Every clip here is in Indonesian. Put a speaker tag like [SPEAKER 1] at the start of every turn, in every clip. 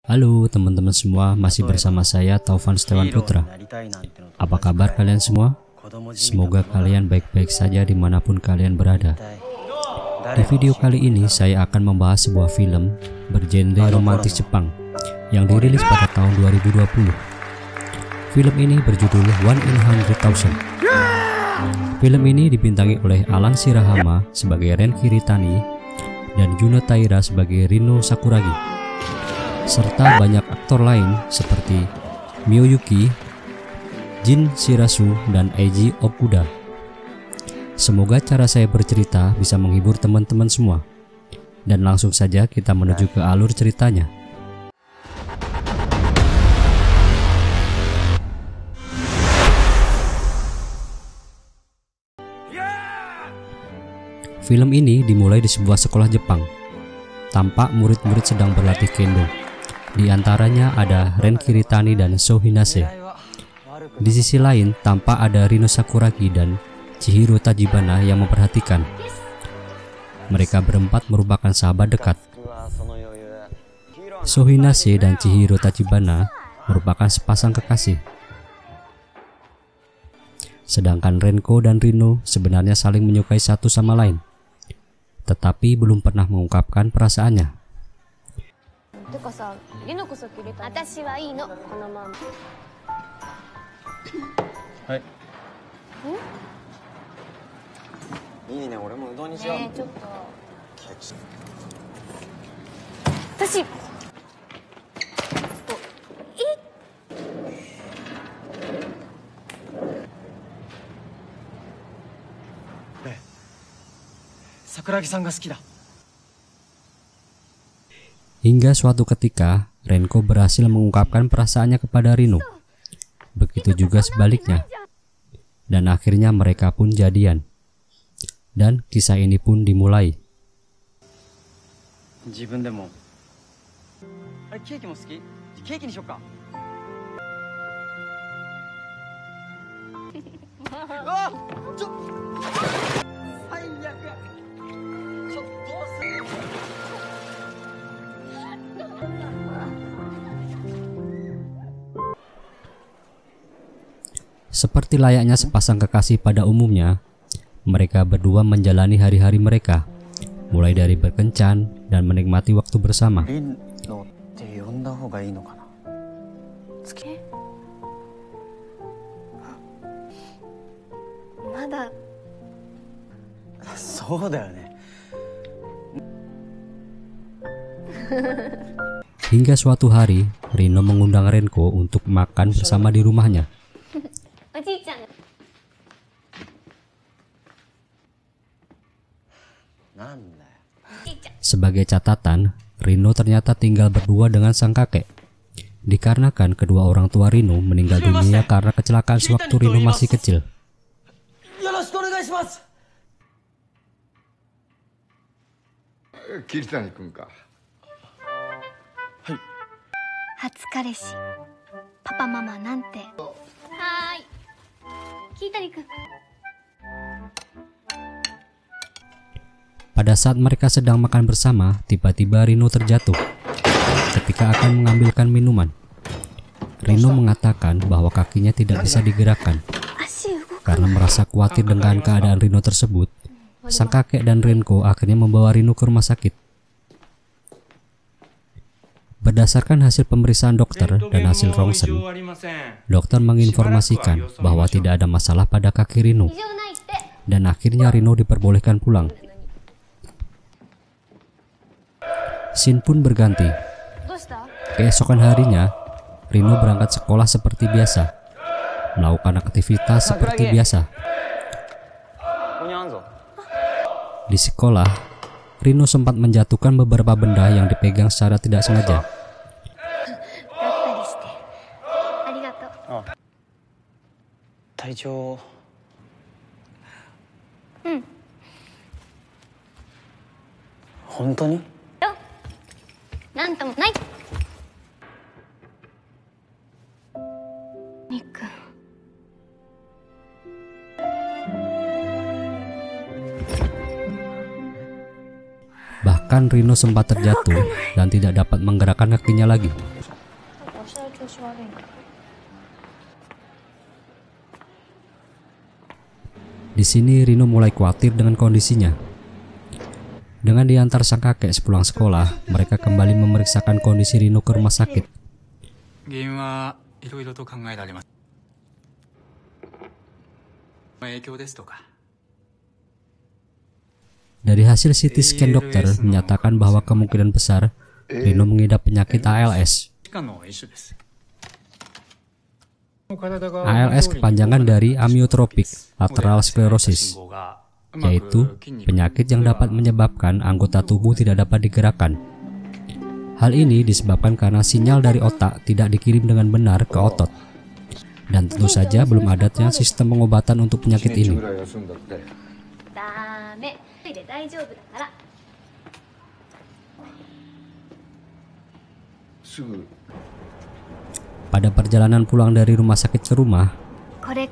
[SPEAKER 1] Halo teman-teman semua, masih bersama saya Taufan Setiawan Putra. Apa kabar kalian semua? Semoga kalian baik-baik saja dimanapun kalian berada. Di video kali ini saya akan membahas sebuah film bergenre romantis Jepang yang dirilis pada tahun 2020. Film ini berjudul One in 100,000. Film ini dibintangi oleh Alan Shirahama sebagai Ren Kiritani dan Juno Taira sebagai Rino Sakuragi, serta banyak aktor lain seperti Miyuki, Jin Shirasu, dan Eiji Okuda. Semoga cara saya bercerita bisa menghibur teman-teman semua. Dan langsung saja kita menuju ke alur ceritanya. Film ini dimulai di sebuah sekolah Jepang. Tampak murid-murid sedang berlatih kendo. Di antaranya ada Ren Kiritani dan Sou Hinase. Di sisi lain tampak ada Rino Sakuragi dan Chihiro Tachibana yang memperhatikan. Mereka berempat merupakan sahabat dekat. Sou Hinase dan Chihiro Tachibana merupakan sepasang kekasih. Sedangkan Renko dan Rino sebenarnya saling menyukai satu sama lain, tetapi belum pernah mengungkapkan perasaannya. Hingga suatu ketika, Renko berhasil mengungkapkan perasaannya kepada Rino. Begitu juga sebaliknya. Dan akhirnya mereka pun jadian. Dan kisah ini pun dimulai. Seperti layaknya sepasang kekasih pada umumnya, mereka berdua menjalani hari-hari mereka, mulai dari berkencan dan menikmati waktu bersama. Hingga suatu hari, Rino mengundang Renko untuk makan bersama di rumahnya. Sebagai catatan, Rino ternyata tinggal berdua dengan sang kakek. Dikarenakan kedua orang tua Rino meninggal dunia karena kecelakaan sewaktu Rino masih kecil. Pada saat mereka sedang makan bersama, tiba-tiba Rino terjatuh ketika akan mengambilkan minuman. Rino mengatakan bahwa kakinya tidak bisa digerakkan. Karena merasa khawatir dengan keadaan Rino tersebut, sang kakek dan Renko akhirnya membawa Rino ke rumah sakit. Berdasarkan hasil pemeriksaan dokter dan hasil rongsen, dokter menginformasikan bahwa tidak ada masalah pada kaki Rino, dan akhirnya Rino diperbolehkan pulang. Scene pun berganti. Keesokan harinya, Rino berangkat sekolah seperti biasa, melakukan aktivitas seperti biasa. Di sekolah, Rino sempat menjatuhkan beberapa benda yang dipegang secara tidak sengaja. Bahkan Rino sempat terjatuh dan tidak dapat menggerakkan kakinya lagi. Di sini Rino mulai khawatir dengan kondisinya. Dengan diantar sang kakek sepulang sekolah, mereka kembali memeriksakan kondisi Rino ke rumah sakit. Dari hasil CT scan dokter menyatakan bahwa kemungkinan besar Rino mengidap penyakit ALS. ALS kepanjangan dari amyotrophic lateral sclerosis, yaitu penyakit yang dapat menyebabkan anggota tubuh tidak dapat digerakkan. Hal ini disebabkan karena sinyal dari otak tidak dikirim dengan benar ke otot. Dan tentu saja belum adanya sistem pengobatan untuk penyakit ini. Pada perjalanan pulang dari rumah sakit ke rumah,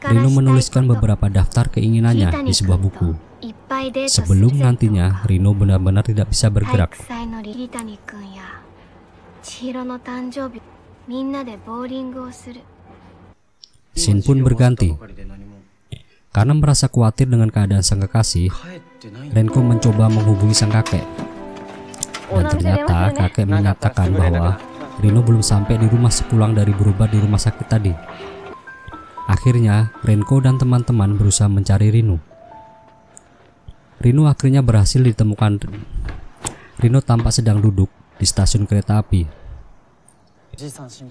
[SPEAKER 1] Rino menuliskan beberapa daftar keinginannya di sebuah buku. Sebelum nantinya Rino benar-benar tidak bisa bergerak. Scene pun berganti. Karena merasa khawatir dengan keadaan sang kekasih, Renko mencoba menghubungi sang kakek. Dan ternyata kakek menyatakan bahwa Rino belum sampai di rumah sepulang dari berobat di rumah sakit tadi. Akhirnya, Renko dan teman-teman berusaha mencari Rino. Rino akhirnya berhasil ditemukan. Rino tampak sedang duduk di stasiun kereta api.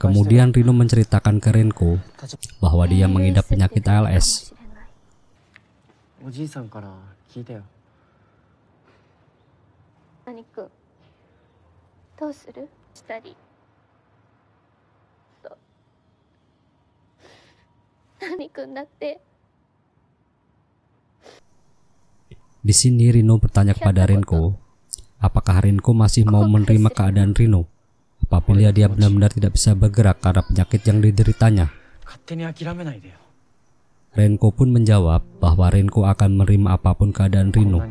[SPEAKER 1] Kemudian Rino menceritakan ke Renko bahwa dia mengidap penyakit ALS. Di sini Rino bertanya kepada Renko, apakah Renko masih mau menerima keadaan Rino apabila dia benar-benar tidak bisa bergerak karena penyakit yang dideritanya. Renko pun menjawab bahwa Renko akan menerima apapun keadaan Rino,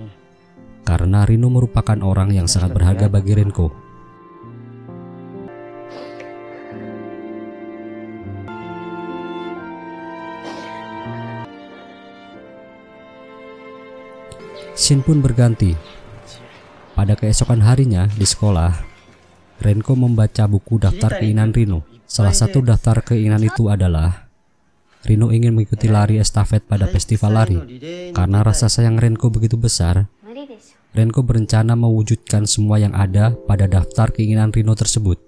[SPEAKER 1] karena Rino merupakan orang yang sangat berharga bagi Renko. Scene pun berganti. Pada keesokan harinya di sekolah, Renko membaca buku daftar keinginan Rino. Salah satu daftar keinginan itu adalah Rino ingin mengikuti lari estafet pada festival lari. Karena rasa sayang Renko begitu besar, Renko berencana mewujudkan semua yang ada pada daftar keinginan Rino tersebut.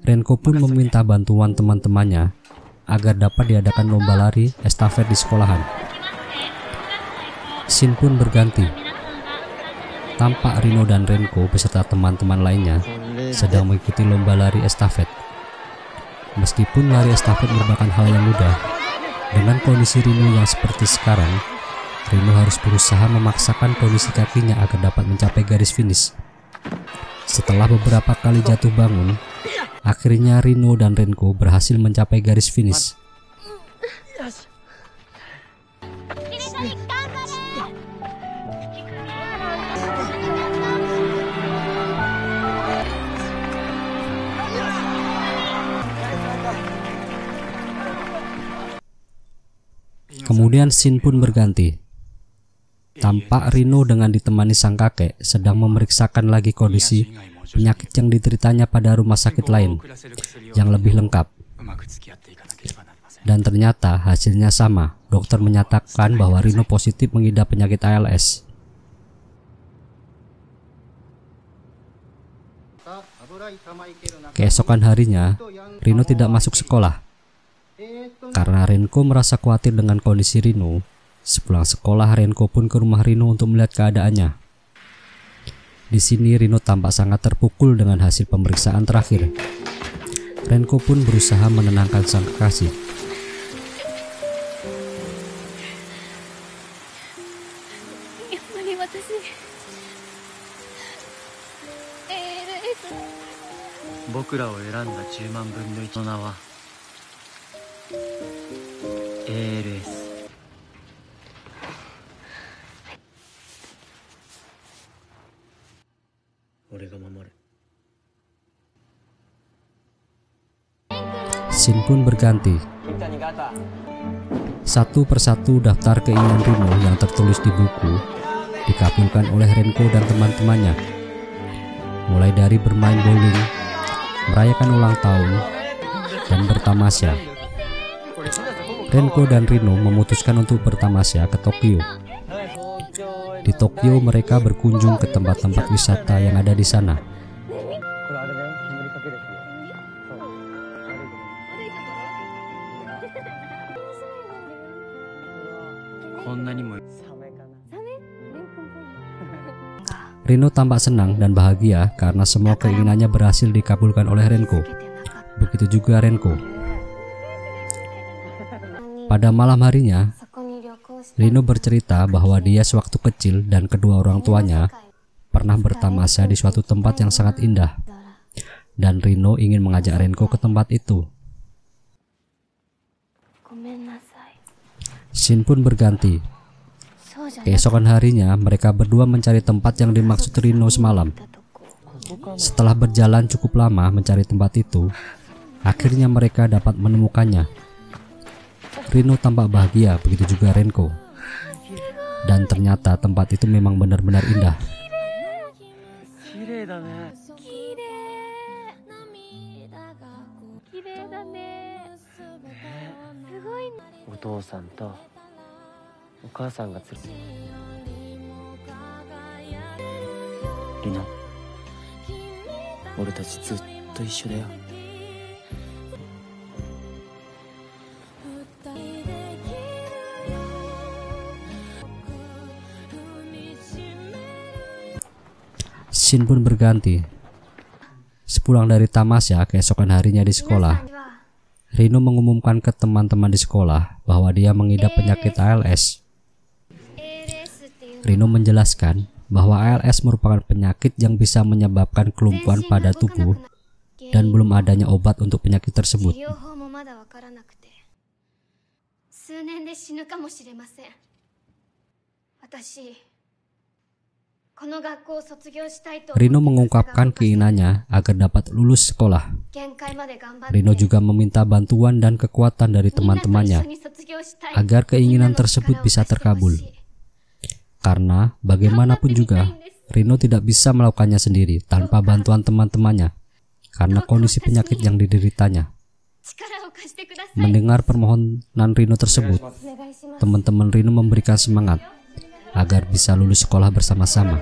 [SPEAKER 1] Renko pun meminta bantuan teman-temannya agar dapat diadakan lomba lari estafet di sekolahan. Scene pun berganti. Tampak Rino dan Renko beserta teman-teman lainnya sedang mengikuti lomba lari estafet. Meskipun lari estafet merupakan hal yang mudah, dengan kondisi Rino yang seperti sekarang, Rino harus berusaha memaksakan kondisi kakinya agar dapat mencapai garis finish. Setelah beberapa kali jatuh bangun, akhirnya Rino dan Renko berhasil mencapai garis finish. Kemudian scene pun berganti. Tampak Rino dengan ditemani sang kakek sedang memeriksakan lagi kondisi penyakit yang dideritanya pada rumah sakit lain yang lebih lengkap. Dan ternyata hasilnya sama. Dokter menyatakan bahwa Rino positif mengidap penyakit ALS. Keesokan harinya, Rino tidak masuk sekolah. Karena Renko merasa khawatir dengan kondisi Rino, sepulang sekolah Renko pun ke rumah Rino untuk melihat keadaannya. Di sini Rino tampak sangat terpukul dengan hasil pemeriksaan terakhir. Renko pun berusaha menenangkan sang kekasih. Scene pun berganti. Satu persatu daftar keinginan Rino yang tertulis di buku dikabulkan oleh Renko dan teman-temannya. Mulai dari bermain bowling, merayakan ulang tahun, dan bertamasya. Renko dan Rino memutuskan untuk bertamasya ke Tokyo. Di Tokyo mereka berkunjung ke tempat-tempat wisata yang ada di sana. Rino tampak senang dan bahagia karena semua keinginannya berhasil dikabulkan oleh Renko. Begitu juga Renko. Pada malam harinya, Rino bercerita bahwa dia sewaktu kecil dan kedua orang tuanya pernah bertamasya di suatu tempat yang sangat indah. Dan Rino ingin mengajak Renko ke tempat itu. Scene pun berganti. Keesokan harinya, mereka berdua mencari tempat yang dimaksud Rino semalam. Setelah berjalan cukup lama mencari tempat itu, akhirnya mereka dapat menemukannya. Rino tampak bahagia, begitu juga Renko. Dan ternyata tempat itu memang benar-benar indah.
[SPEAKER 2] Rino, 俺たちずっと一緒だよ。
[SPEAKER 1] Scene pun berganti. Sepulang dari tamasya keesokan harinya di sekolah, Rino mengumumkan ke teman-teman di sekolah bahwa dia mengidap penyakit ALS. Rino menjelaskan bahwa ALS merupakan penyakit yang bisa menyebabkan kelumpuhan pada tubuh dan belum adanya obat untuk penyakit tersebut. Rino mengungkapkan keinginannya agar dapat lulus sekolah. Rino juga meminta bantuan dan kekuatan dari teman-temannya agar keinginan tersebut bisa terkabul. Karena bagaimanapun juga, Rino tidak bisa melakukannya sendiri tanpa bantuan teman-temannya karena kondisi penyakit yang dideritanya. Mendengar permohonan Rino tersebut, teman-teman Rino memberikan semangat agar bisa lulus sekolah bersama-sama.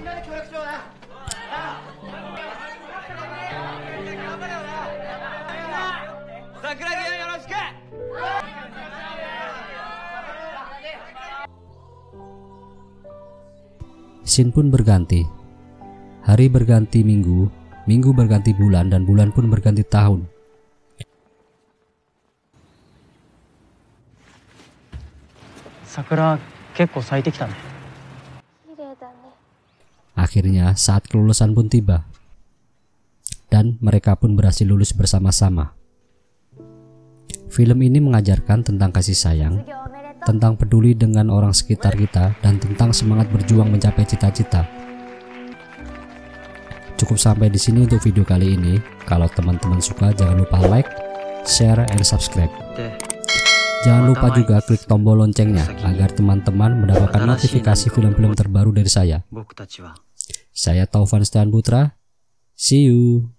[SPEAKER 1] Scene pun berganti. Hari berganti minggu, minggu berganti bulan, dan bulan pun berganti tahun.
[SPEAKER 2] Sakura kekko saite kita ne.
[SPEAKER 1] Akhirnya saat kelulusan pun tiba. Dan mereka pun berhasil lulus bersama-sama. Film ini mengajarkan tentang kasih sayang, tentang peduli dengan orang sekitar kita, dan tentang semangat berjuang mencapai cita-cita. Cukup sampai di sini untuk video kali ini. Kalau teman-teman suka, jangan lupa like, share, and subscribe. Jangan lupa juga klik tombol loncengnya agar teman-teman mendapatkan notifikasi film-film terbaru dari saya. Saya Taufan Setiawan Putra. See you.